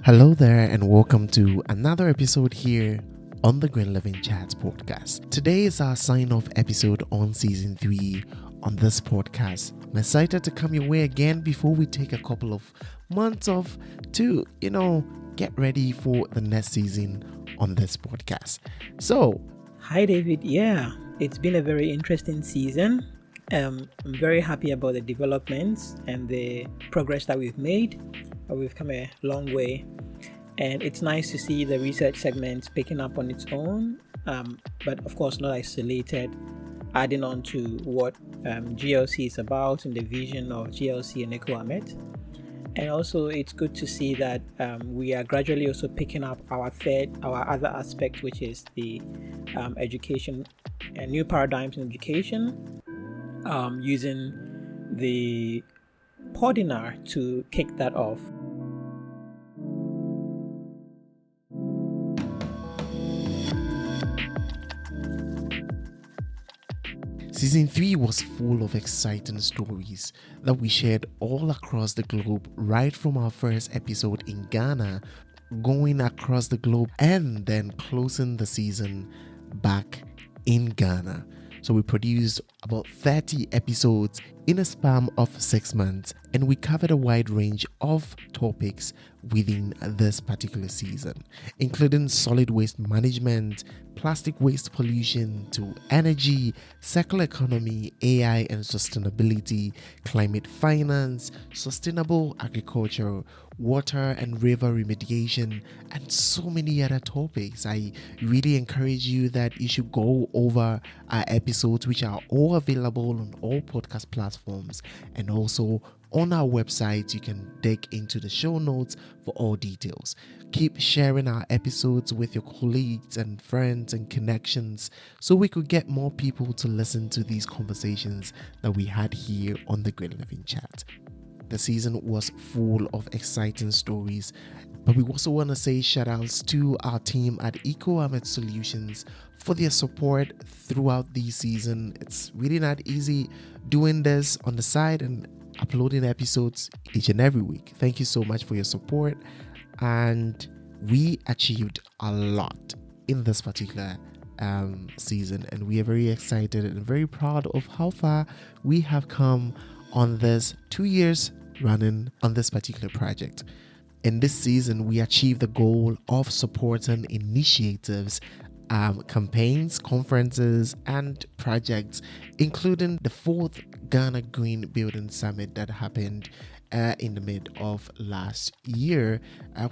Hello there, and welcome to another episode here on the Green Living Chats podcast. Today is our sign-off episode on season 3 on this podcast. I'm excited to come your way again before we take a couple of months off to, get ready for the next season on this podcast. So, hi David. Yeah, it's been a very interesting season. I'm very happy about the developments and the progress that we've made. We've come a long way, and it's nice to see the research segment picking up on its own, but of course not isolated, adding on to what GLC is about and the vision of GLC and EcoAmet. And also it's good to see that we are gradually also picking up our other aspect, which is the education and new paradigms in education, using the Podinar to kick that off. Season 3 was full of exciting stories that we shared all across the globe, right from our first episode in Ghana, going across the globe, and then closing the season back in Ghana. So we produced about 30 episodes in a span of 6 months, and we covered a wide range of topics within this particular season, including solid waste management, plastic waste pollution, to energy, circular economy, AI and sustainability, climate finance, sustainable agriculture, water and river remediation, and so many other topics. I really encourage you that you should go over our episodes, which are all available on all podcast platforms, and also on our website. You can dig into the show notes for all details. Keep sharing our episodes with your colleagues and friends and connections so we could get more people to listen to these conversations that we had here on the Green Living Chat. The season was full of exciting stories, but we also want to say shout outs to our team at EcoAmet Solutions for their support throughout the season. It's really not easy doing this on the side and uploading episodes each and every week. Thank you so much for your support, and we achieved a lot in this particular season, and we are very excited and very proud of how far we have come on this 2 years running on this particular project. In this season, we achieved the goal of supporting initiatives, campaigns, conferences, and projects, including the 4th Ghana Green Building Summit that happened in the mid of last year,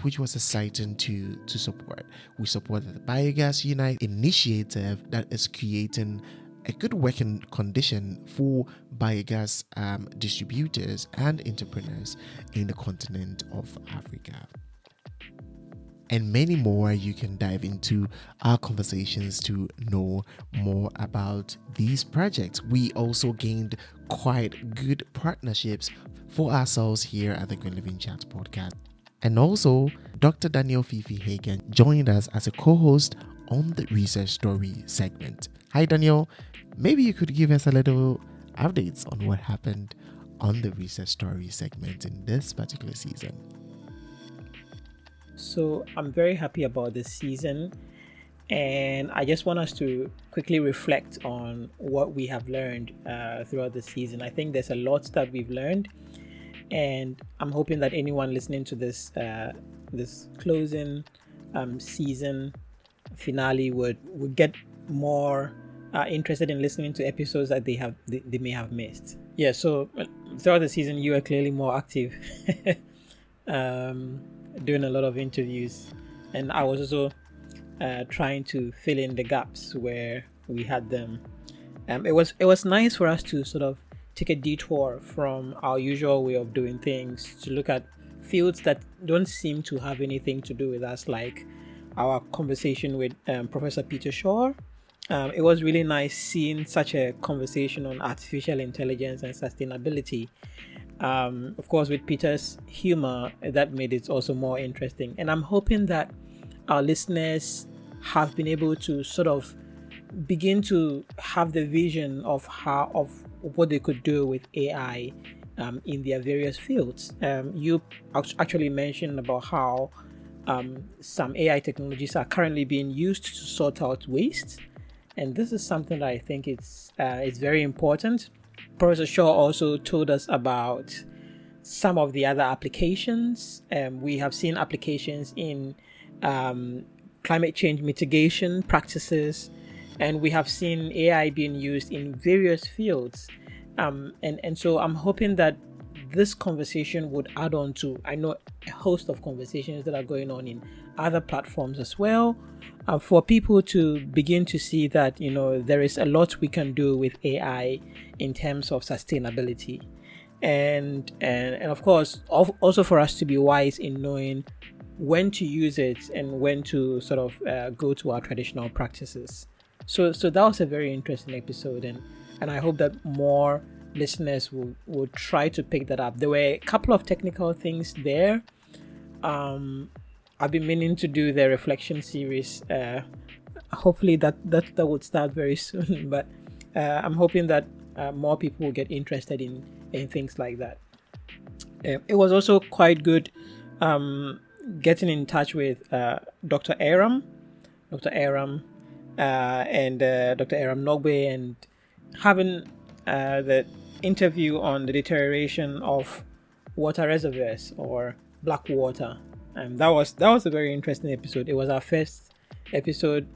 which was exciting to support. We supported the Biogas Unite initiative that is creating a good working condition for biogas distributors and entrepreneurs in the continent of Africa. And many more. You can dive into our conversations to know more about these projects. We also gained quite good partnerships for ourselves here at the Green Living Chat podcast. And also, Dr. Daniel Fifi Hagen joined us as a co-host on the Research Story segment. Hi, Daniel. Maybe you could give us a little updates on what happened on the Research Story segment in this particular season. So I'm very happy about this season, and I just want us to quickly reflect on what we have learned throughout the season. I think there's a lot that we've learned, and I'm hoping that anyone listening to this closing season finale would get more interested in listening to episodes that they may have missed. Yeah, so throughout the season you were clearly more active, doing a lot of interviews, and I was also trying to fill in the gaps where we had them. It was nice for us to sort of take a detour from our usual way of doing things to look at fields that don't seem to have anything to do with us, like our conversation with Professor Peter Shaw. It was really nice seeing such a conversation on artificial intelligence and sustainability. Of course, with Peter's humor, that made it also more interesting. And I'm hoping that our listeners have been able to sort of begin to have the vision of what they could do with AI in their various fields. You actually mentioned about how some AI technologies are currently being used to sort out waste, and this is something that I think it's very important. Professor Shaw also told us about some of the other applications. We have seen applications in climate change mitigation practices, and we have seen AI being used in various fields. And so I'm hoping that this conversation would add on to, I know, a host of conversations that are going on in other platforms as well, for people to begin to see that, there is a lot we can do with AI in terms of sustainability. And of course, also for us to be wise in knowing when to use it and when to sort of go to our traditional practices. So that was a very interesting episode, and I hope that more listeners will try to pick that up. There were a couple of technical things there. I've been meaning to do the reflection series. Hopefully that would start very soon, but I'm hoping that more people will get interested in things like that. It was also quite good getting in touch with Dr. Aram and Dr. Aram Nogbe, and having the interview on the deterioration of water reservoirs or black water. That was a very interesting episode. It was our first episode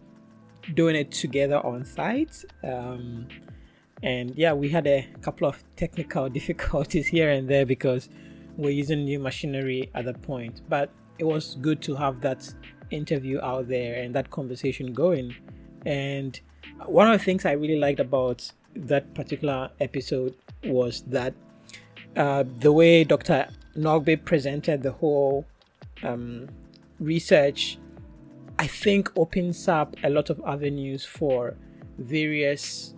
doing it together on site. And yeah, we had a couple of technical difficulties here and there because we're using new machinery at that point. But it was good to have that interview out there and that conversation going. And one of the things I really liked about that particular episode was that the way Dr. Nogbe presented the whole research, I think opens up a lot of avenues for various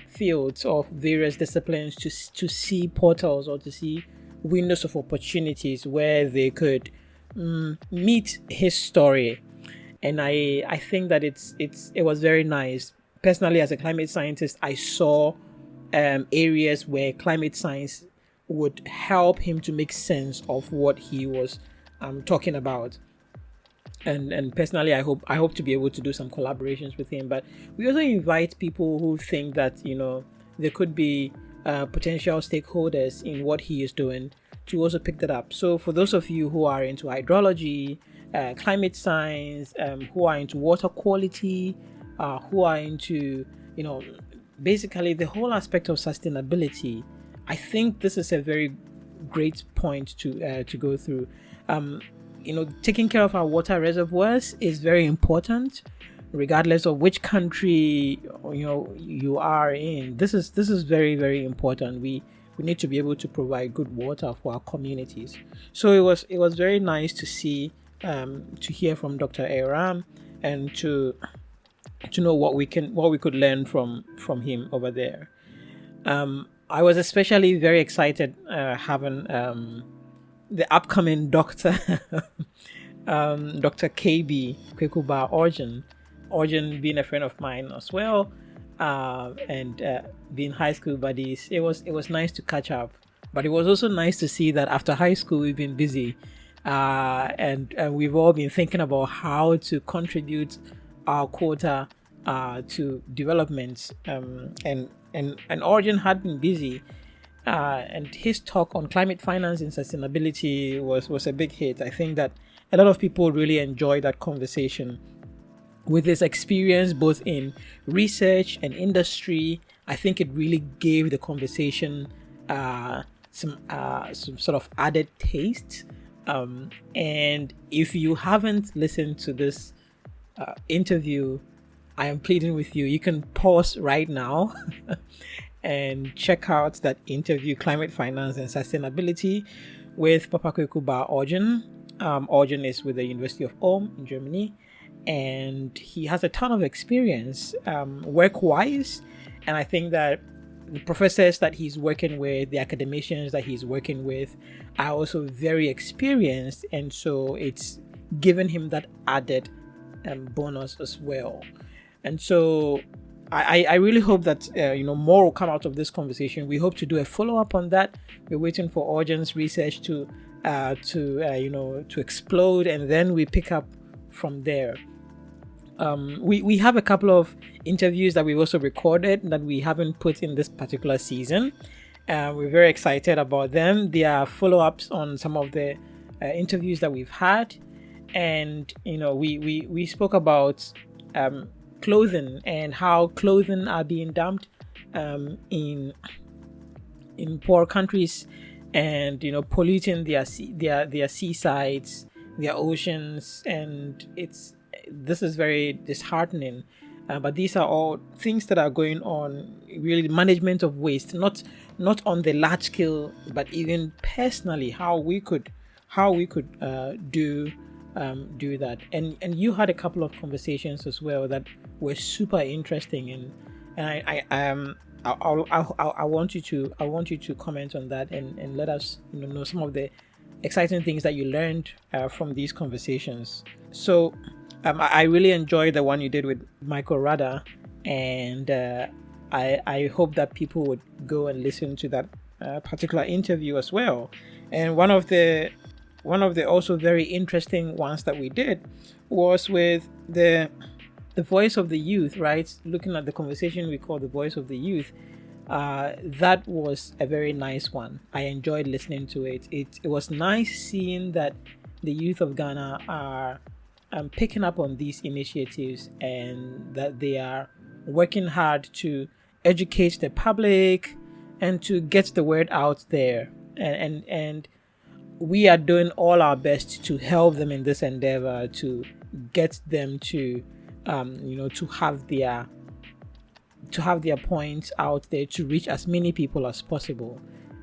fields of various disciplines to see portals or to see windows of opportunities where they could meet his story. And I think that it was very nice. Personally, as a climate scientist, I saw areas where climate science would help him to make sense of what he was talking about. And personally, I hope to be able to do some collaborations with him. But we also invite people who think that there could be potential stakeholders in what he is doing to also pick that up. So for those of you who are into hydrology, climate science, who are into water quality, who are into basically the whole aspect of sustainability, I think this is a very great point to go through. Taking care of our water reservoirs is very important, regardless of which country you are in. This is very, very important. We need to be able to provide good water for our communities. So it was very nice to see, to hear from Dr. Aram and to know what we could learn from him over there. I was especially very excited having the upcoming doctor, Dr. KB Kwekuba Orjan being a friend of mine as well, and being high school buddies. It was nice to catch up, but it was also nice to see that after high school we've been busy, and we've all been thinking about how to contribute our quota to development, and Orjan had been busy. And his talk on climate finance and sustainability was a big hit. I think that a lot of people really enjoyed that conversation. With his experience both in research and industry, I think it really gave the conversation some sort of added taste. And if you haven't listened to this interview, I am pleading with you. You can pause right now and check out that interview, Climate Finance and Sustainability, with Papa Kwekuba Orjan. Orjan is with the University of Ulm in Germany, and he has a ton of experience work-wise. And I think that the professors that he's working with, the academicians that he's working with, are also very experienced, and so it's given him that added bonus as well. And so I really hope that more will come out of this conversation. We hope to do a follow-up on that. We're waiting for Orjan's research to to explode, and then we pick up from there. We have a couple of interviews that we've also recorded that we haven't put in this particular season. We're very excited about them. They are follow-ups on some of the interviews that we've had, and we spoke about clothing and how clothing are being dumped in poor countries, and polluting their seasides, their oceans, and this is very disheartening. But these are all things that are going on. Really, management of waste, not on the large scale, but even personally, how we could do that. And you had a couple of conversations as well that were super interesting, and I want you to comment on that, and let us know some of the exciting things that you learned from these conversations. So I really enjoyed the one you did with Michael Rada, and I hope that people would go and listen to that particular interview as well. And one of the also very interesting ones that we did was with the voice of the youth, right? Looking at the conversation we call the voice of the youth. That was a very nice one. I enjoyed listening to it. It was nice seeing that the youth of Ghana are picking up on these initiatives, and that they are working hard to educate the public and to get the word out there. And we are doing all our best to help them in this endeavor, to get them to to have their points out there, to reach as many people as possible.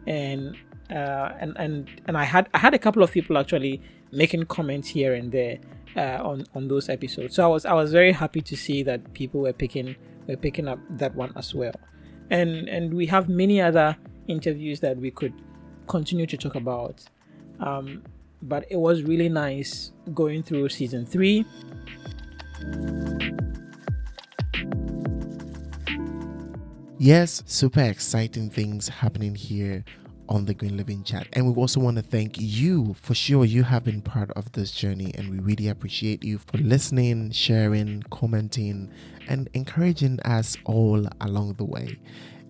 And I had a couple of people actually making comments here and there on those episodes. So I was very happy to see that people were picking up that one as well. And we have many other interviews that we could continue to talk about. But it was really nice going through season 3. Yes, super exciting things happening here on the Green Living Chat. And we also want to thank you. For sure, you have been part of this journey, and we really appreciate you for listening, sharing, commenting, and encouraging us all along the way.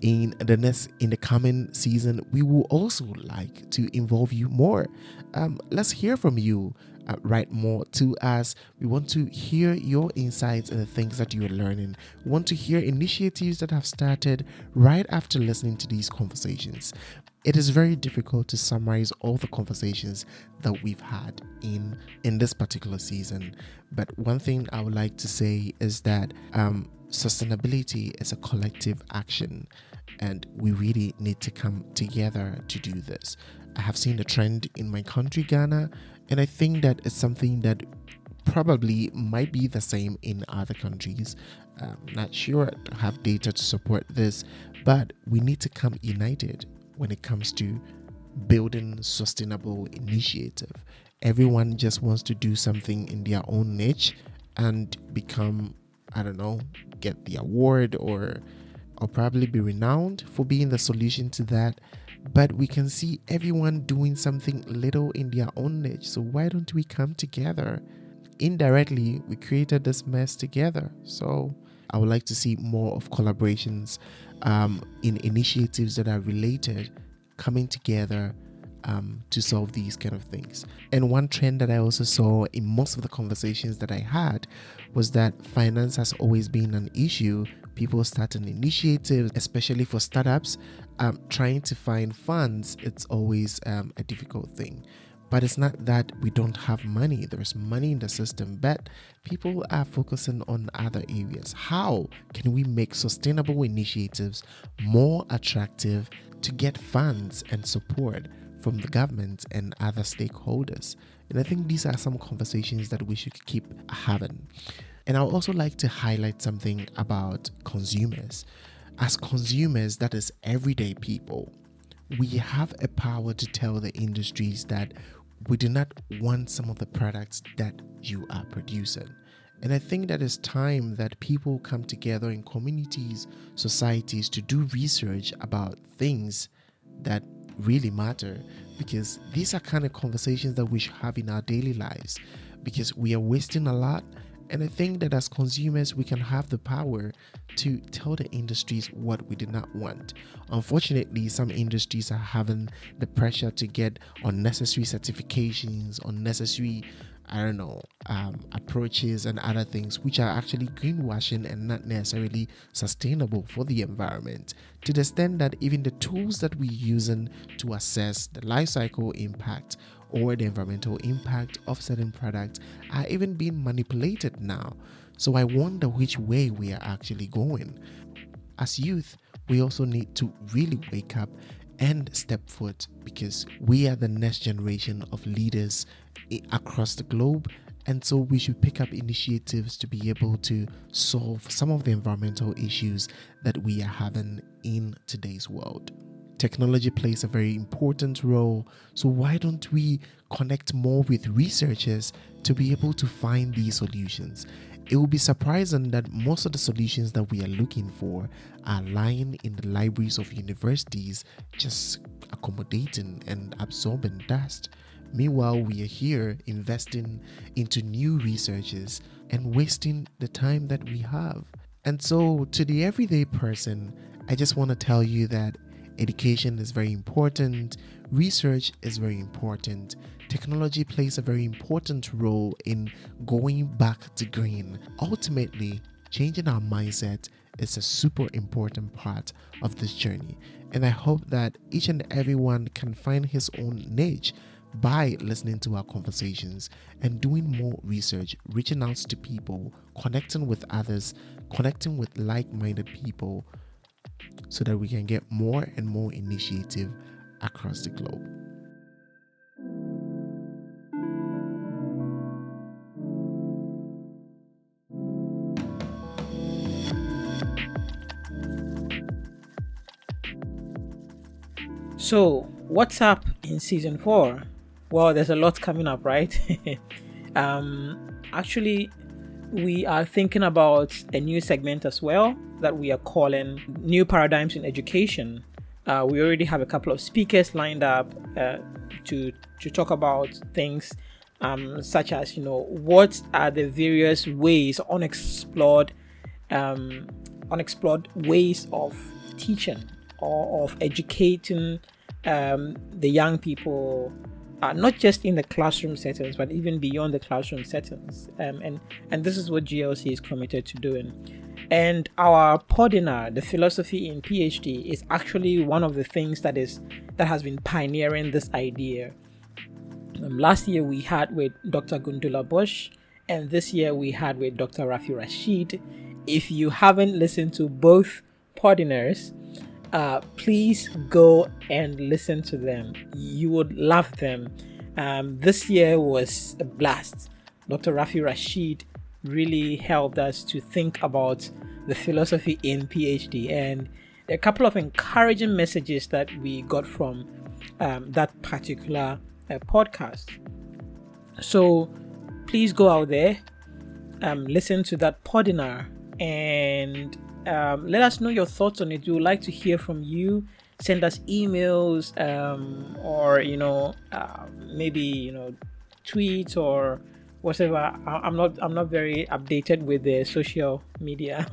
In the coming season, we will also like to involve you more. Let's hear from you. Write more to us. We want to hear your insights and the things that you are learning. We want to hear initiatives that have started right after listening to these conversations. It is very difficult to summarize all the conversations that we've had in this particular season. But one thing I would like to say is that sustainability is a collective action, and we really need to come together to do this. I have seen a trend in my country, Ghana, and I think that it's something that probably might be the same in other countries. I'm not sure I have data to support this, but we need to come united when it comes to building sustainable initiative. Everyone just wants to do something in their own niche and become, I don't know, get the award or probably be renowned for being the solution to that. But we can see everyone doing something little in their own niche. So why don't we come together? Indirectly, we created this mess together. So I would like to see more of collaborations in initiatives that are related, coming together to solve these kind of things. And one trend that I also saw in most of the conversations that I had was that finance has always been an issue. People starting initiatives, especially for startups, trying to find funds. It's always a difficult thing. But it's not that we don't have money. There's money in the system, but people are focusing on other areas. How can we make sustainable initiatives more attractive to get funds and support from the government and other stakeholders? And I think these are some conversations that we should keep having. And I would also like to highlight something about consumers. As consumers, that is everyday people, we have a power to tell the industries that we do not want some of the products that you are producing. And I think that it's time that people come together in communities, societies, to do research about things that really matter, because these are kind of conversations that we should have in our daily lives, because we are wasting a lot. And I think that as consumers, we can have the power to tell the industries what we do not want. Unfortunately, some industries are having the pressure to get unnecessary certifications, unnecessary, approaches and other things, which are actually greenwashing and not necessarily sustainable for the environment, to the extent that even the tools that we're using to assess the life cycle impact or the environmental impact of certain products are even being manipulated now. So I wonder which way we are actually going. As youth, we also need to really wake up and step foot, because we are the next generation of leaders across the globe. And so we should pick up initiatives to be able to solve some of the environmental issues that we are having in today's world. Technology plays a very important role, so why don't we connect more with researchers to be able to find these solutions? It will be surprising that most of the solutions that we are looking for are lying in the libraries of universities, just accommodating and absorbing dust. Meanwhile, we are here investing into new researches and wasting the time that we have. And so, to the everyday person, I just want to tell you that education is very important, research is very important, technology plays a very important role in going back to green. Ultimately, changing our mindset is a super important part of this journey, and I hope that each and everyone can find his own niche by listening to our conversations and doing more research, reaching out to people, connecting with others, connecting with like-minded people, so that we can get more and more initiative across the globe. So, what's up in season 4? Well, there's a lot coming up, right? Actually, we are thinking about a new segment as well that we are calling New Paradigms in Education. We already have a couple of speakers lined up to talk about things such as, what are the various ways, unexplored ways of teaching or of educating the young people, not just in the classroom settings, but even beyond the classroom settings. And this is what GLC is committed to doing. And our Podinar, the philosophy in PhD, is actually one of the things that has been pioneering this idea. Last year we had with Dr. Gundula Bush, and this year we had with Dr. Rafi Rashid. If you haven't listened to both Podinars, please go and listen to them. You would love them. This year was a blast. Dr. Rafi Rashid really helped us to think about the philosophy in PhD, and there are a couple of encouraging messages that we got from that particular podcast. So please go out there, listen to that Podinar, and let us know your thoughts on it. We would like to hear from you. Send us emails, or maybe tweets or whatever. I'm not very updated with the social media,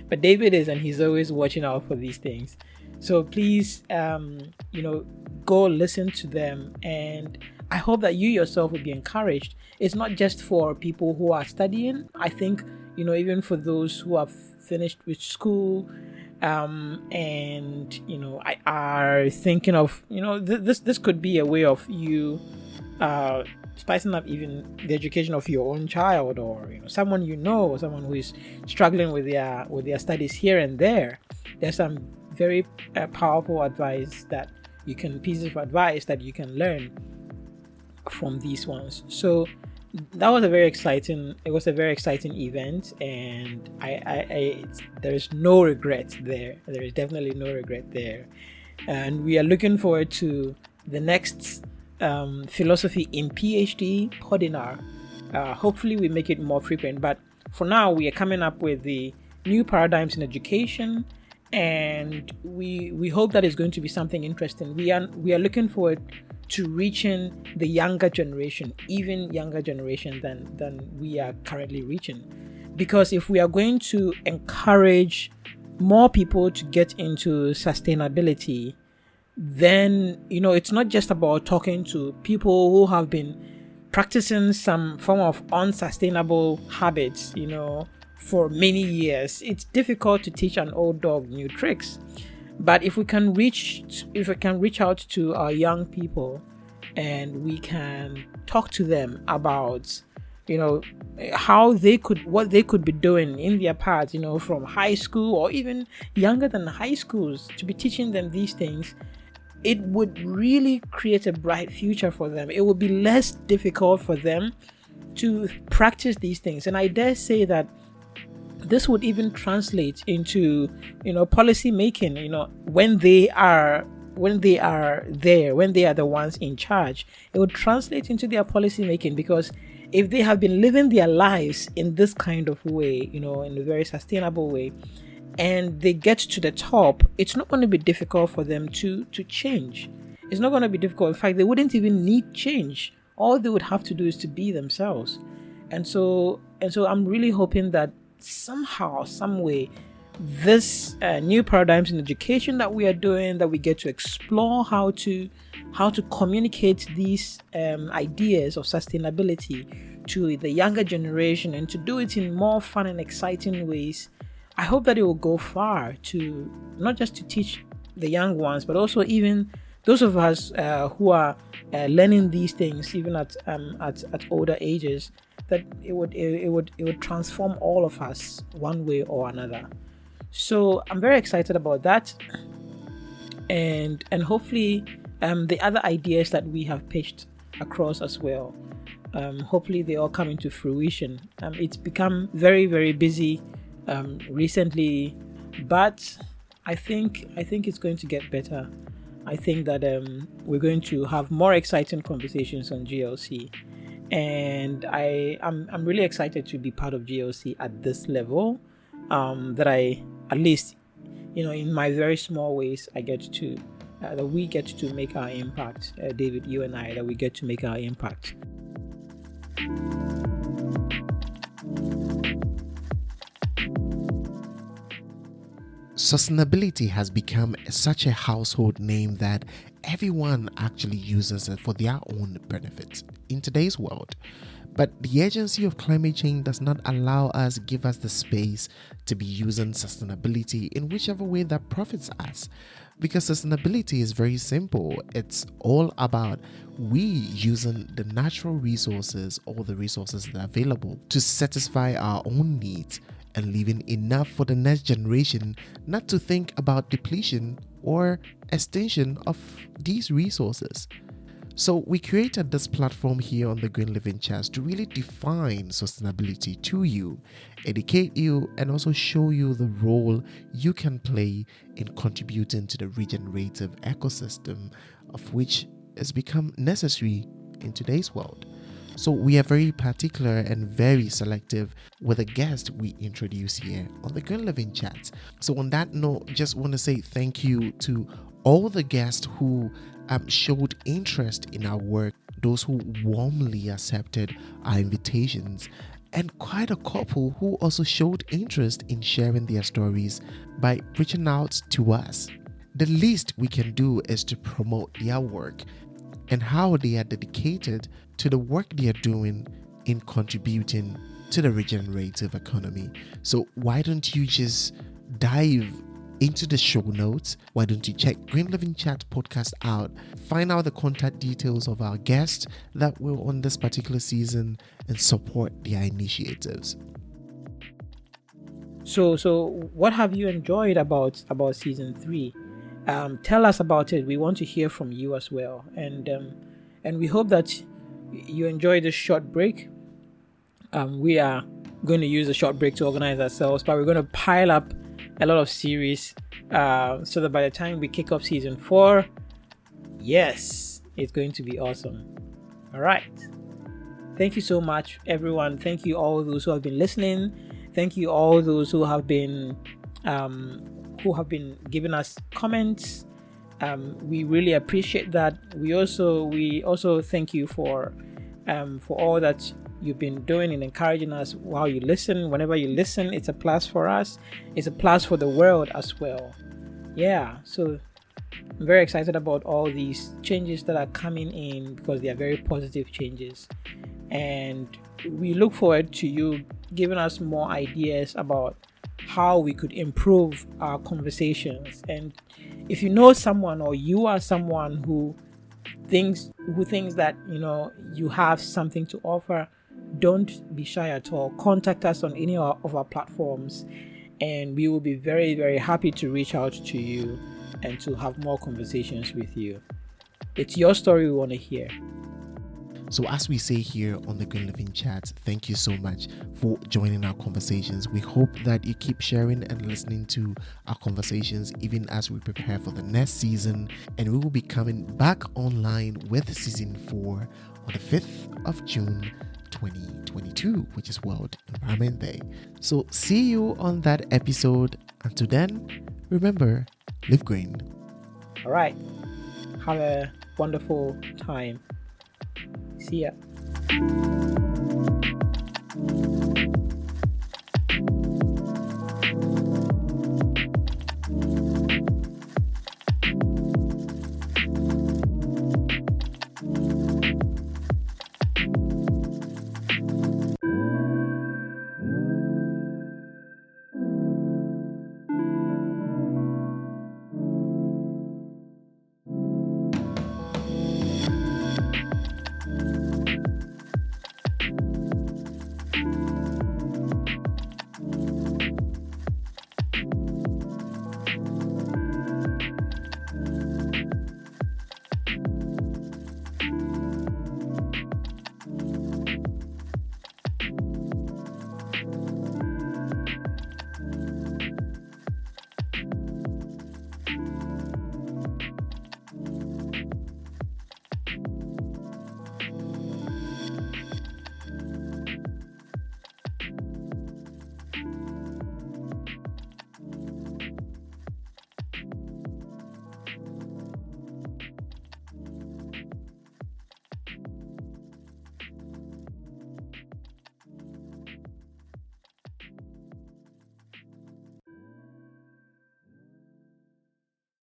but David is, and he's always watching out for these things. So please, go listen to them, and I hope that you yourself will be encouraged. It's not just for people who are studying. I think even for those who have finished with school, and are thinking of this could be a way of you spicing up even the education of your own child, or someone or someone who is struggling with their studies here and there. There's some very powerful pieces of advice that you can learn from these ones. So that was a very exciting event, and there is no regret there. There is definitely no regret there, and we are looking forward to the next philosophy in PhD Podinar. Hopefully we make it more frequent, but for now we are coming up with the new paradigms in education, and we hope that it's going to be something interesting. We are looking forward to reaching the younger generation, even younger generation than we are currently reaching. Because if we are going to encourage more people to get into sustainability, then it's not just about talking to people who have been practicing some form of unsustainable habits, for many years. It's difficult to teach an old dog new tricks. But if we can reach out to our young people, and we can talk to them about what they could be doing in their paths, from high school or even younger than high schools, to be teaching them these things, it would really create a bright future for them. It would be less difficult for them to practice these things. And I dare say that this would even translate into policy making, when they are the ones in charge. It would translate into their policy making, because if they have been living their lives in this kind of way, in a very sustainable way, and they get to the top, it's not going to be difficult for them to change. It's not going to be difficult. In fact, they wouldn't even need change. All they would have to do is to be themselves. And so I'm really hoping that somehow, some way, this new paradigms in education that we are doing, that we get to explore how to communicate these ideas of sustainability to the younger generation, and to do it in more fun and exciting ways. I hope that it will go far, to not just to teach the young ones, but also even those of us who are learning these things even at older ages, that it would transform all of us one way or another. So I'm very excited about that, and hopefully the other ideas that we have pitched across as well, hopefully they all come into fruition. It's become very, very busy recently, but I think it's going to get better. I think that we're going to have more exciting conversations on GLC, and I'm really excited to be part of GLC at this level. That I, at least, in my very small ways, I get to that we get to make our impact. David, you and I, that we get to make our impact. Sustainability has become such a household name that everyone actually uses it for their own benefit in today's world. But the urgency of climate change does not give us the space to be using sustainability in whichever way that profits us. Because sustainability is very simple. It's all about we using the natural resources, all the resources that are available, to satisfy our own needs, and leaving enough for the next generation not to think about depletion or extinction of these resources. So we created this platform here on the Green Living Chats to really define sustainability to you, educate you, and also show you the role you can play in contributing to the regenerative ecosystem, of which has become necessary in today's world. So we are very particular and very selective with the guest we introduce here on the Green Living Chats. So on that note, just want to say thank you to all the guests who showed interest in our work, those who warmly accepted our invitations, and quite a couple who also showed interest in sharing their stories by reaching out to us. The least we can do is to promote their work and how they are dedicated to the work they are doing in contributing to the regenerative economy. So why don't you just dive into the show notes? Why don't you check Green Living Chat podcast out, find out the contact details of our guests that were on this particular season, and support their initiatives. So what have you enjoyed about season 3? Tell us about it. We want to hear from you as well, and we hope that you enjoy this short break. We are going to use a short break to organize ourselves, but we're going to pile up a lot of series so that by the time we kick off season 4, yes, it's going to be awesome. All right. Thank you so much, everyone. Thank you all those who have been listening. Thank you all those who have been who have been giving us comments. We really appreciate that. We also thank you for all that you've been doing and encouraging us while you listen. Whenever you listen, it's a plus for us. It's a plus for the world as well. Yeah, so I'm very excited about all these changes that are coming in because they are very positive changes. And we look forward to you giving us more ideas about how we could improve our conversations. And if you know someone, or you are someone who thinks that you have something to offer, don't be shy at all. Contact us on any of our platforms, and we will be very, very happy to reach out to you and to have more conversations with you. It's your story we want to hear. So as we say here on the Green Living Chat, thank you so much for joining our conversations. We hope that you keep sharing and listening to our conversations even as we prepare for the next season. And we will be coming back online with season 4 on the 5th of June 2022, which is World Environment Day. So see you on that episode. Until then, remember, live green. All right. Have a wonderful time. See ya.